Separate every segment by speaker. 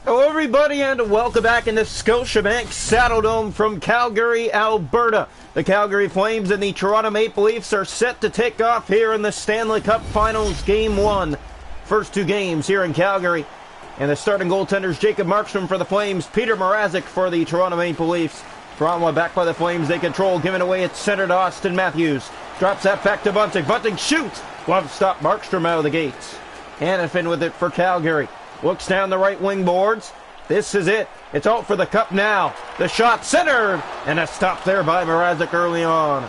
Speaker 1: Hello everybody and welcome back into Scotiabank Saddledome from Calgary, Alberta. The Calgary Flames and the Toronto Maple Leafs are set to take off here in the Stanley Cup Finals Game 1. First two games here in Calgary. And the starting goaltenders Jacob Markstrom for the Flames, Peter Mrazek for the Toronto Maple Leafs. Toronto back by the Flames, they control, giving away at center to Austin Matthews. Drops that back to Bunting. Bunting shoots! Glove stop Markstrom out of the gates. Hanifin with it for Calgary. Looks down the right wing boards. This is it. It's all for the cup now. The shot centered. And a stop there by Mrazek early on.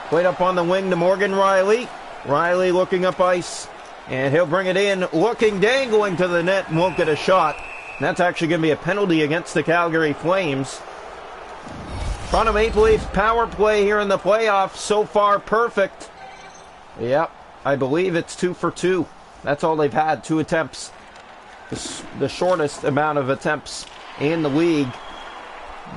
Speaker 1: Played up on the wing to Morgan Rielly. Rielly looking up ice. And he'll bring it in. Looking, dangling to the net and won't get a shot. And that's actually going to be a penalty against the Calgary Flames. Toronto Maple Leafs power play here in the playoffs. So far perfect. Yep. I believe it's 2 for 2. That's all they've had. 2 attempts. The shortest amount of attempts in the league.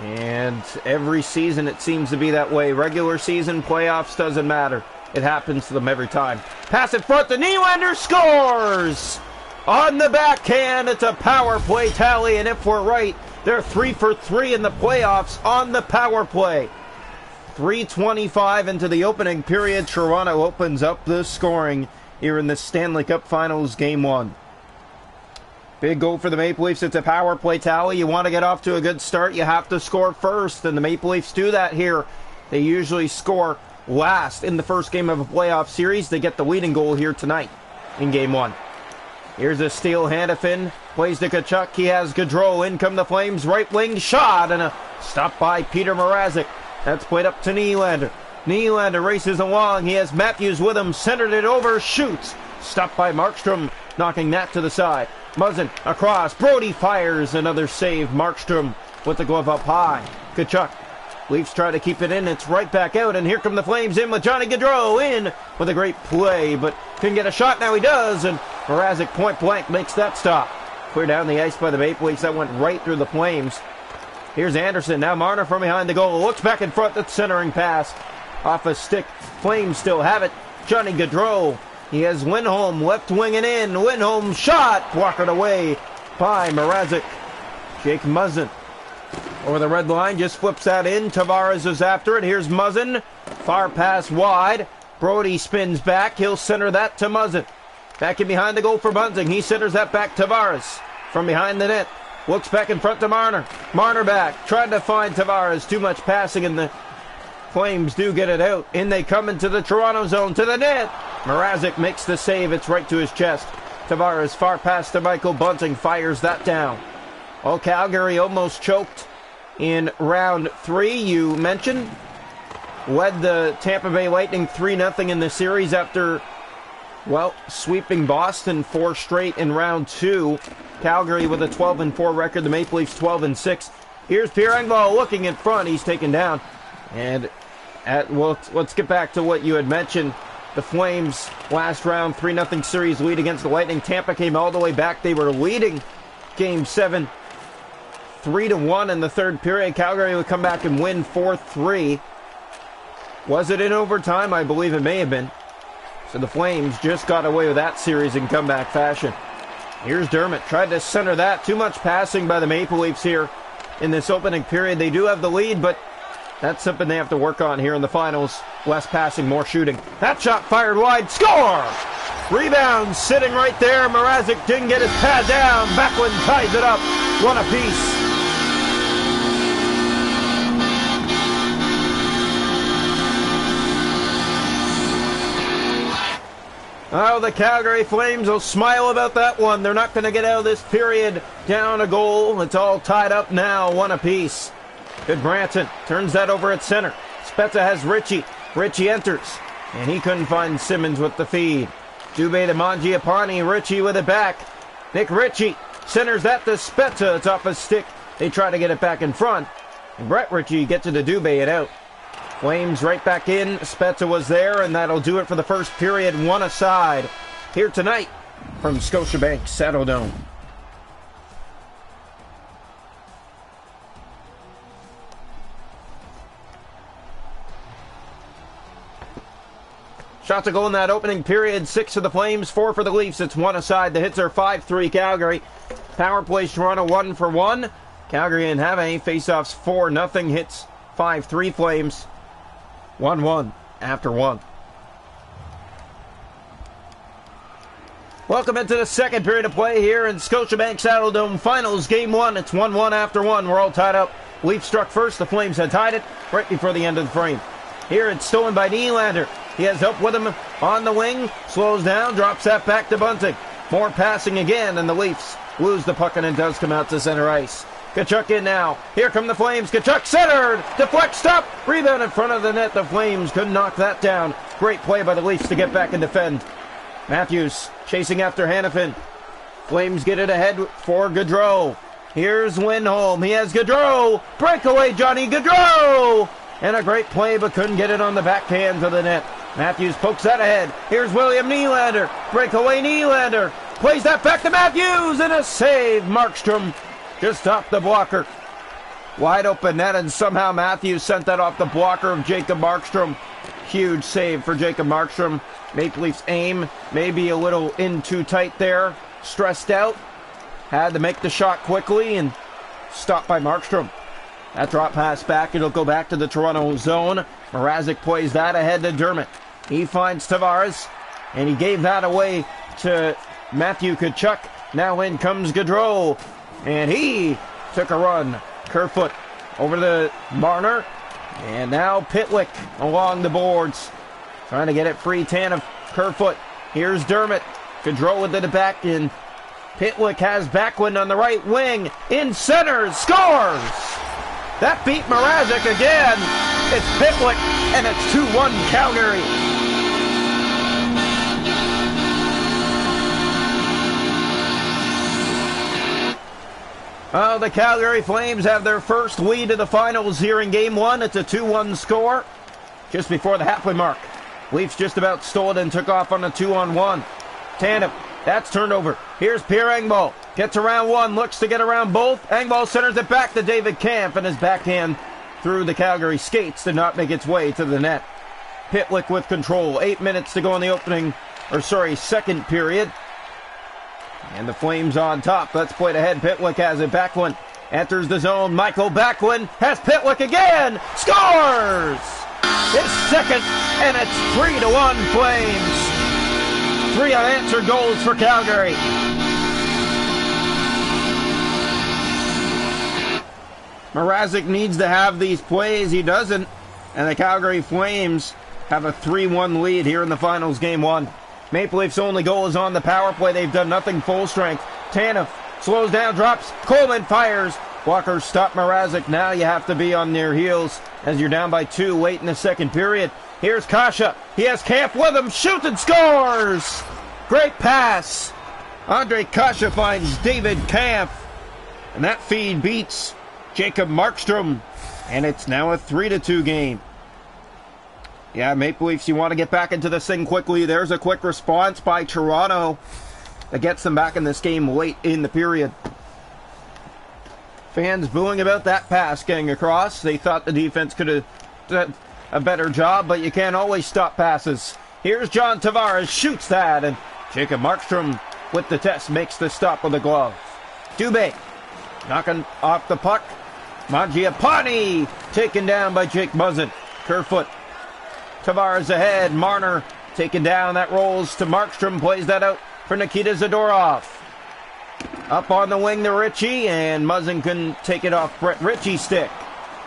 Speaker 1: And every season it seems to be that way. Regular season, playoffs, doesn't matter. It happens to them every time. Pass in front to Nylander, scores! On the backhand, it's a power play tally, and if we're right, they're 3 for 3 in the playoffs on the power play. 3:25 into the opening period. Toronto opens up the scoring here in the Stanley Cup Finals Game 1. Big goal for the Maple Leafs. It's a power play tally. You want to get off to a good start, you have to score first, and the Maple Leafs do that here. They usually score last in the first game of a playoff series. They get the leading goal here tonight in Game 1. Here's a steal. Hanifin plays to Tkachuk. He has Gaudreau. In come the Flames. Right wing shot, and a stop by Peter Mrazek. That's played up to Nylander. Nylander races along. He has Matthews with him. Centered it over. Shoots. Stopped by Markstrom, knocking that to the side. Muzzin across. Brody fires. Another save. Markstrom with the glove up high. Tkachuk. Leafs try to keep it in. It's right back out. And here come the Flames in with Johnny Gaudreau in with a great play. But couldn't get a shot. Now he does. And Mrazek point blank makes that stop. Clear down the ice by the Maple Leafs. That went right through the Flames. Here's Anderson. Now Marner from behind the goal. Looks back in front. That centering pass. Off a stick. Flames still have it. Johnny Gaudreau. He has Lindholm left winging in. Lindholm shot. Walkered away by Mrazek. Jake Muzzin over the red line. Just flips that in. Tavares is after it. Here's Muzzin. Far pass wide. Brody spins back. He'll center that to Muzzin. Back in behind the goal for Bunting. He centers that back to Tavares. From behind the net. Looks back in front to Marner. Marner back. Trying to find Tavares. Too much passing and the Flames do get it out. In they come into the Toronto zone to the net. Mrazek makes the save. It's right to his chest. Tavares far pass to Michael Bunting. Fires that down. Well, Calgary almost choked in round 3. You mentioned. Led the Tampa Bay Lightning 3-0 in the series after, well, sweeping Boston 4 straight in round 2. Calgary with a 12-4 record. The Maple Leafs 12-6. Here's Pierre Engvall looking in front. He's taken down. And let's get back to what you had mentioned. The Flames last round 3-0 series lead against the Lightning. Tampa came all the way back. They were leading Game 7 3-1 in the third period. Calgary would come back and win 4-3. Was it in overtime? I believe it may have been. So the Flames just got away with that series in comeback fashion. Here's Dermott. Tried to center that. Too much passing by the Maple Leafs here in this opening period. They do have the lead, but that's something they have to work on here in the finals. Less passing, more shooting. That shot fired wide. Score! Rebound sitting right there. Mrazek didn't get his pad down. Backlund ties it up. 1 apiece. Oh, the Calgary Flames will smile about that one. They're not going to get out of this period down a goal. It's all tied up now, 1 apiece. Good Branson. Turns that over at center. Spezza has Ritchie. Ritchie enters. And he couldn't find Simmons with the feed. Dubé to Mangiapane. Ritchie with it back. Nick Ritchie centers that to Spezza. It's off a stick They try to get it back in front. And Brett Ritchie gets it to Dubé it out. Flames right back in. Spezza was there, and that'll do it for the first period. One aside here tonight from Scotiabank Saddledome. Shots a goal in that opening period. 6 for the Flames, 4 for the Leafs. It's one aside. The hits are 5-3 Calgary. Power plays Toronto 1-for-1. Calgary didn't have any. Faceoffs 4-0. Hits 5-3 Flames. 1-1 after 1. Welcome into the second period of play here in Scotiabank Saddledome Finals Game 1. It's 1-1 after 1. We're all tied up. Leafs struck first. The Flames had tied it right before the end of the frame. Here it's stolen by Nylander. He has help with him on the wing. Slows down. Drops that back to Bunting. More passing again, and the Leafs lose the puck, and it does come out to center ice. Tkachuk in now. Here come the Flames. Tkachuk centered. Deflect, stop. Rebound in front of the net. The Flames couldn't knock that down. Great play by the Leafs to get back and defend. Matthews chasing after Hanifin. Flames get it ahead for Gaudreau. Here's Lindholm. He has Gaudreau. Breakaway Johnny Gaudreau. And a great play, but couldn't get it on the backhand of the net. Matthews pokes that ahead. Here's William Nylander. Breakaway Nylander. Plays that back to Matthews, and a save. Markstrom just off the blocker. Wide open net, and somehow Matthews sent that off the blocker of Jacob Markstrom. Huge save for Jacob Markstrom. Maple Leafs aim maybe a little in too tight there. Stressed out. Had to make the shot quickly and stopped by Markstrom. That drop pass back. It'll go back to the Toronto zone. Mrazek plays that ahead to Dermott. He finds Tavares, and he gave that away to Matthew Tkachuk. Now in comes Gaudreau, and he took a run. Kerfoot over to Marner, and now Pitlick along the boards. Trying to get it free. Tanev, Kerfoot. Here's Dermott. Gaudreau with it back in. Pitlick has Backlund on the right wing. In center, scores! That beat Mrazek again. It's Pitlick, and it's 2-1 Calgary. Well, the Calgary Flames have their first lead of the finals here in Game 1. It's a 2-1 score just before the halfway mark. Leafs just about stole it and took off on a 2-on-1. Tanev, that's turned over. Here's Pierre Engvall. Gets around one, looks to get around both. Engvall centers it back to David Kampf, and his backhand through the Calgary skates did not make its way to the net. Pitlick with control. 8 minutes to go in the second period. And the Flames on top. Let's play it ahead. Pitlick has it. Backlund enters the zone. Michael Backlund has Pitlick again. Scores! His second, and it's 3-1 Flames. 3 unanswered goals for Calgary. Mrazek needs to have these plays. He doesn't. And the Calgary Flames have a 3-1 lead here in the finals Game 1. Maple Leafs' only goal is on the power play. They've done nothing full strength. Tanev slows down, drops. Coleman fires. Walker stop Mrazek. Now you have to be on their heels as you're down by 2 late in the second period. Here's Kasha. He has Kampf with him. Shoots and scores. Great pass. Andre Kasha finds David Kampf. And that feed beats Jacob Markstrom. And it's now a 3-2 game. Yeah, Maple Leafs, you want to get back into this thing quickly. There's a quick response by Toronto that gets them back in this game late in the period. Fans booing about that pass getting across. They thought the defense could have done a better job, but you can't always stop passes. Here's John Tavares, shoots that, and Jacob Markstrom with the test makes the stop with the glove. Dubé knocking off the puck. Mangiapane taken down by Jake Muzzin. Kerfoot. Tavares ahead. Marner taken down. That rolls to Markstrom. Plays that out for Nikita Zadorov. Up on the wing to Ritchie, and Muzzin can take it off Brett Ritchie's stick.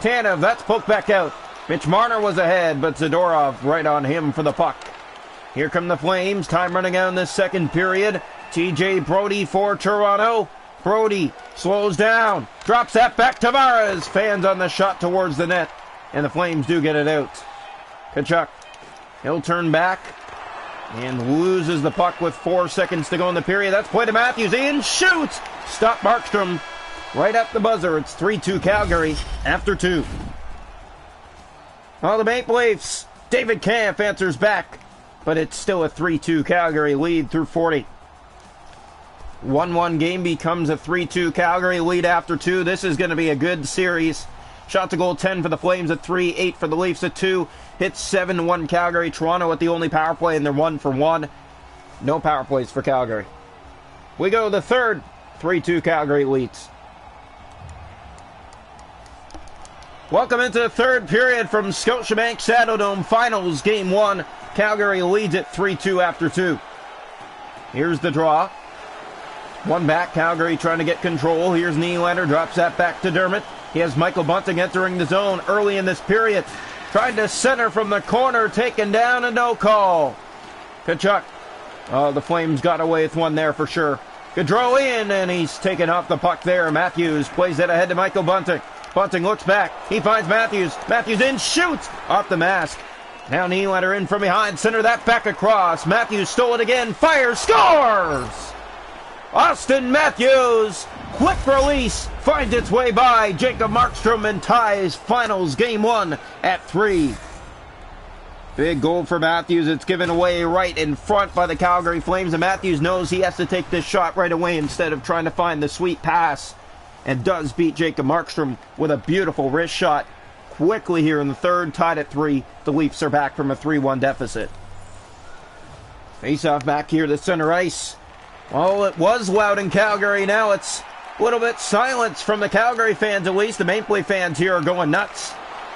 Speaker 1: Tanev, that's poked back out. Mitch Marner was ahead, but Zadorov right on him for the puck. Here come the Flames. Time running out in this second period. TJ Brodie for Toronto. Brodie slows down. Drops that back. Tavares. Fans on the shot towards the net, and the Flames do get it out. Tkachuk, he'll turn back and loses the puck with 4 seconds to go in the period. That's play to Matthews. In shoots. Stop Markstrom right at the buzzer. It's 3-2 Calgary after 2. Well, the Maple Leafs, David Kampf answers back, but it's still a 3-2 Calgary lead through 40. 1-1 game becomes a 3-2 Calgary lead after 2. This is going to be a good series. Shot to goal 10 for the Flames at 3, 8 for the Leafs at 2. Hits 7-1 Calgary. Toronto at the only power play, and they're 1-for-1. No power plays for Calgary. We go to the third. 3-2 Calgary leads. Welcome into the third period from Scotiabank Saddledome Finals Game 1. Calgary leads at 3-2 after 2. Here's the draw. One back, Calgary trying to get control. Here's Nylander, drops that back to Dermott. He has Michael Bunting entering the zone early in this period. Tried to center from the corner, taken down, and no call. Tkachuk. Oh, the Flames got away with one there for sure. Gaudreau in, and he's taken off the puck there. Matthews plays it ahead to Michael Bunting. Bunting looks back. He finds Matthews. Matthews in, shoots! Off the mask. Now Nylander in from behind. Center that back across. Matthews stole it again. Fires, scores! Austin Matthews, quick release, finds its way by Jacob Markstrom and ties Finals Game 1 at 3. Big goal for Matthews. It's given away right in front by the Calgary Flames, and Matthews knows he has to take this shot right away instead of trying to find the sweet pass, and does beat Jacob Markstrom with a beautiful wrist shot quickly here in the third, tied at 3. The Leafs are back from a 3-1 deficit. Face-off back here to center ice. Well, it was loud in Calgary. Now it's a little bit silence from the Calgary fans, at least. The Maple Leaf fans here are going nuts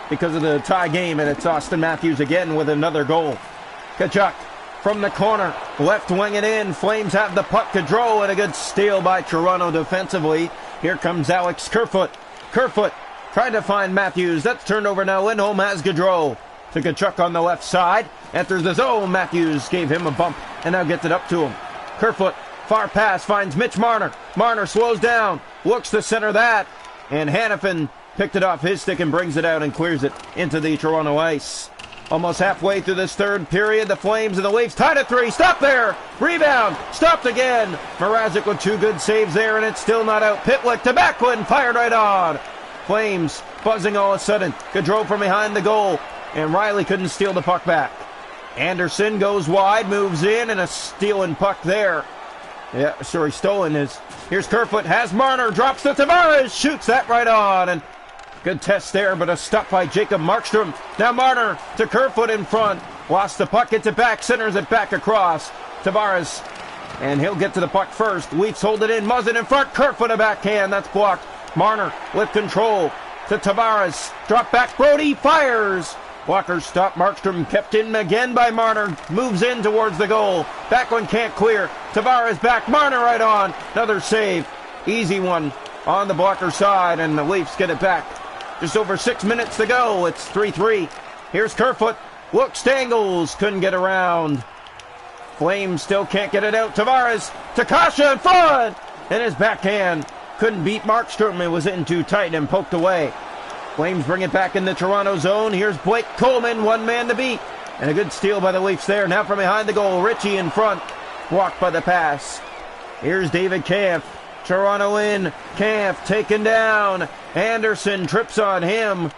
Speaker 1: because of the tie game, and it's Austin Matthews again with another goal. Tkachuk from the corner, left wing it in. Flames have the puck. Gaudreau, and a good steal by Toronto defensively. Here comes Alex Kerfoot. Kerfoot trying to find Matthews. That's turned over now. Lindholm has Gaudreau. To Tkachuk on the left side. Enters the zone. Matthews gave him a bump and now gets it up to him. Kerfoot. Far pass finds Mitch Marner. Marner slows down, looks to center that, and Hannafin picked it off his stick and brings it out and clears it into the Toronto ice. Almost halfway through this third period, the Flames and the Leafs tied at 3. Stop there! Rebound! Stopped again! Mrazek with 2 good saves there, and it's still not out. Pitlick to Backlund, fired right on! Flames buzzing all of a sudden. Gaudreau from behind the goal, and Riley couldn't steal the puck back. Anderson goes wide, moves in, and a stealing puck there. Yeah, sorry, stolen is. Here's Kerfoot, has Marner, drops to Tavares, shoots that right on, and good test there, but a stop by Jacob Markstrom. Now Marner to Kerfoot in front, lost the puck, gets it back, centers it back across. Tavares, and he'll get to the puck first. Leafs hold it in, Muzzin in front, Kerfoot a backhand, that's blocked. Marner with control to Tavares, drop back, Brody fires. Walker stopped. Markstrom kept in again by Marner. Moves in towards the goal. Backlund can't clear. Tavares back. Marner right on. Another save. Easy one on the blocker side, and the Leafs get it back. Just over 6 minutes to go. It's 3-3. Here's Kerfoot. Looks, dangles. Couldn't get around. Flames still can't get it out. Tavares. Takasha in front. And his backhand couldn't beat Markstrom. It was in too tight and poked away. Flames bring it back in the Toronto zone. Here's Blake Coleman, one man to beat. And a good steal by the Leafs there. Now from behind the goal, Ritchie in front. Blocked by the pass. Here's David Kampf. Toronto in. Kampf taken down. Anderson trips on him.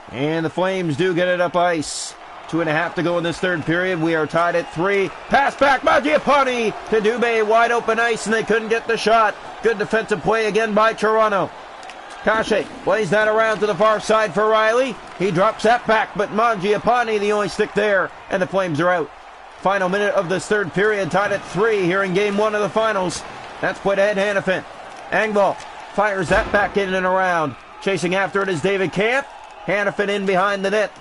Speaker 1: And the Flames do get it up ice. 2.5 to go in this third period. We are tied at 3. Pass back, Mangiapane to Dubé. Wide open ice, and they couldn't get the shot. Good defensive play again by Toronto. Kashe plays that around to the far side for Riley. He drops that back, but Mangiapane the only stick there, and the Flames are out. Final minute of this third period, tied at 3 here in Game 1 of the Finals. That's put ahead Hannafin. Engvall fires that back in and around. Chasing after it is David Kampf. Hannafin in behind the net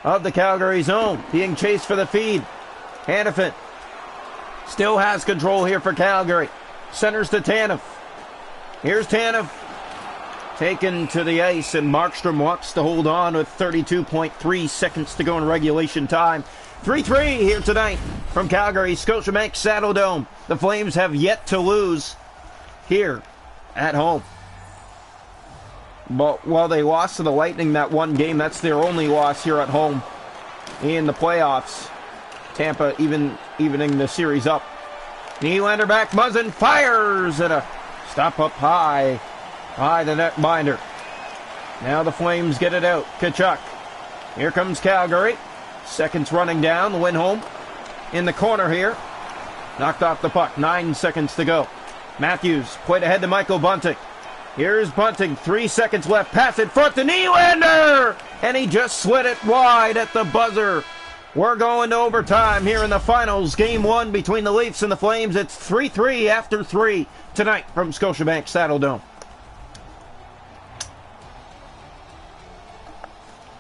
Speaker 1: of the Calgary zone, being chased for the feed. Hannafin still has control here for Calgary. Centers to Tanev. Here's Tanev. Taken to the ice, and Markstrom wants to hold on with 32.3 seconds to go in regulation time. 3-3 here tonight from Calgary, Scotiabank Saddledome. The Flames have yet to lose here at home. But while they lost to the Lightning that one game, that's their only loss here at home in the playoffs. Tampa evening the series up. Nylander back, Muzzin fires, and a stop up high. By the netminder. Now the Flames get it out. Tkachuk. Here comes Calgary. Seconds running down. The win home. In the corner here. Knocked off the puck. 9 seconds to go. Matthews played ahead to Michael Bunting. Here's Bunting. 3 seconds left. Pass in front to Nylander. And he just slid it wide at the buzzer. We're going to overtime here in the finals. Game 1 between the Leafs and the Flames. It's 3-3 after 3 tonight from Scotiabank Saddledome.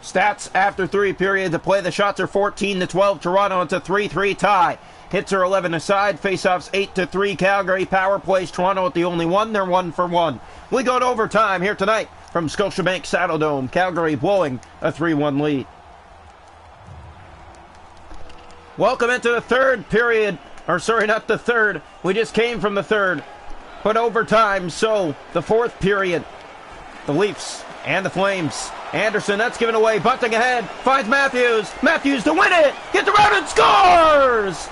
Speaker 1: Stats after 3 periods of play. The shots are 14-12. Toronto, it's a 3-3 tie. Hits are 11 aside. Faceoffs 8-3. Calgary power plays. Toronto at the only one. They're 1 for 1. We go to overtime here tonight from Scotiabank Saddledome. Calgary blowing a 3-1 lead. Welcome into the third period. Or sorry, not the third. We just came from the third. But overtime, so the fourth period. The Leafs and the Flames. Anderson, that's given away. Bunting ahead. Finds Matthews. Matthews to win it. Gets around and scores!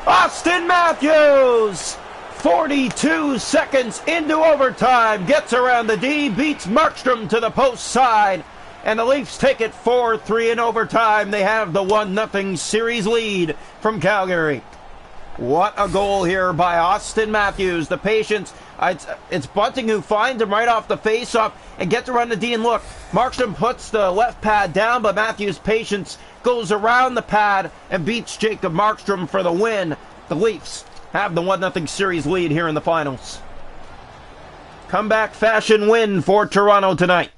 Speaker 1: Austin Matthews! 42 seconds into overtime. Gets around the D. Beats Markstrom to the post side. And the Leafs take it 4-3 in overtime. They have the 1-0 series lead from Calgary. What a goal here by Austin Matthews. The patience. It's Bunting who finds him right off the face-off and gets around the D. And look, Markstrom puts the left pad down, but Matthews' patience goes around the pad and beats Jacob Markstrom for the win. The Leafs have the 1-0 series lead here in the finals. Comeback fashion win for Toronto tonight.